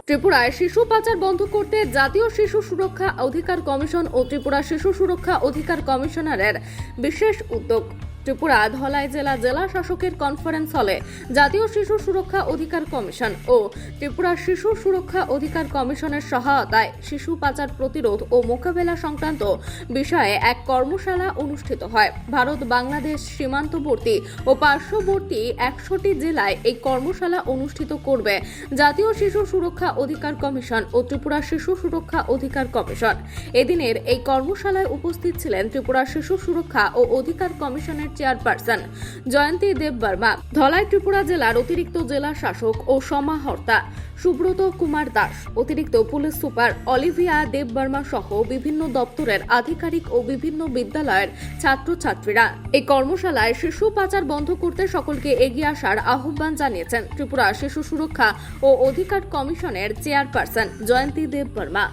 ত্রিপুরায় শিশু পাচার বন্ধ করতে জাতীয় শিশু সুরক্ষা অধিকার কমিশন ও ত্রিপুরা শিশু সুরক্ষা অধিকার কমিশনারের বিশেষ উদ্যোগ। ত্রিপুরা ধলাই জেলা শাসকের কনফারেন্স হলে জাতীয় শিশু সুরক্ষা অধিকার কমিশন ও ত্রিপুরা শিশু সুরক্ষা অধিকার কমিশনের সহায়তায় শিশু পাচার প্রতিরোধ ও মোকাবেলা সংক্রান্ত বিষয়ে এক কর্মশালা অনুষ্ঠিত হয়। ভারত বাংলাদেশ সীমান্তবর্তী ও পার্শ্ববর্তী 100টি জেলায় এই কর্মশালা অনুষ্ঠিত করবে জাতীয় শিশু সুরক্ষা অধিকার কমিশন ও ত্রিপুরা শিশু সুরক্ষা অধিকার কমিশন। এদিনের এই কর্মশালায় উপস্থিত ছিলেন ত্রিপুরা শিশু সুরক্ষা ও অধিকার কমিশনের চেয়ারপারসন জয়ন্তী দেব বর্মা, ধলাই ত্রিপুরা জেলার অতিরিক্ত জেলা শাসক ও সমাহর্তা সুব্রত কুমার দাস, অতিরিক্ত পুলিশ সুপার অলিভিয়া দেব বর্মা সহ বিভিন্ন দপ্তরের আধিকারিক ও বিভিন্ন বিদ্যালয়ের ছাত্রছাত্রীরা। এই কর্মশালায় শিশু পাচার বন্ধ করতে সকলকে এগিয়ে আসার আহ্বান জানিয়েছেন ত্রিপুরা শিশু সুরক্ষা ও অধিকার কমিশনের চেয়ারপারসন জয়ন্তী দেব বর্মা।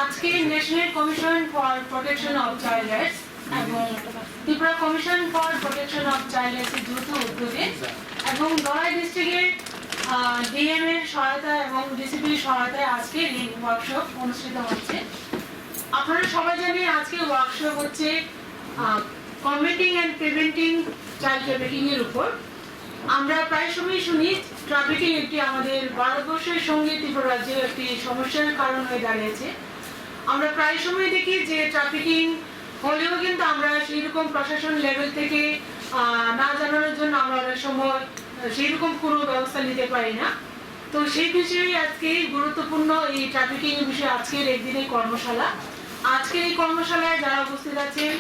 আজকে national commission for protection of child rights এবং Tripura commission for protection of child rights যৌথ উদ্যোগে এবং ধলাই ডিস্ট্রিক্টের ডিএম এর সহায়তা এবং ডিসিপির সহায়তায় আজকে এই ওয়ার্কশপ অনুষ্ঠিত হচ্ছে। আপনারা সবাই জানেন আজকে ওয়ার্কশপ হচ্ছে committing and preventing child trafficking এর উপর। আমরা প্রায় সময় শুনি ট্রাফিকিং একটি আমাদের ভারতবর্ষের সঙ্গে ত্রিপুরা রাজ্যের একটি সমস্যার কারণ হয়ে দাঁড়িয়েছে। আমরা প্রায় সময় দেখি যে ট্রাফিকিং হলেও কিন্তু আমরা সেইরকম প্রশাসন লেভেল থেকে না জানানোর জন্য আমরা অনেক সময় সেইরকম কোনো ব্যবস্থা নিতে পারি না। তো সেই বিষয়ে আজকে গুরুত্বপূর্ণ এই ট্রাফিকিং এর বিষয়ে আজকের একদিনের কর্মশালা। আজকের এই কর্মশালায় যারা উপস্থিত আছেন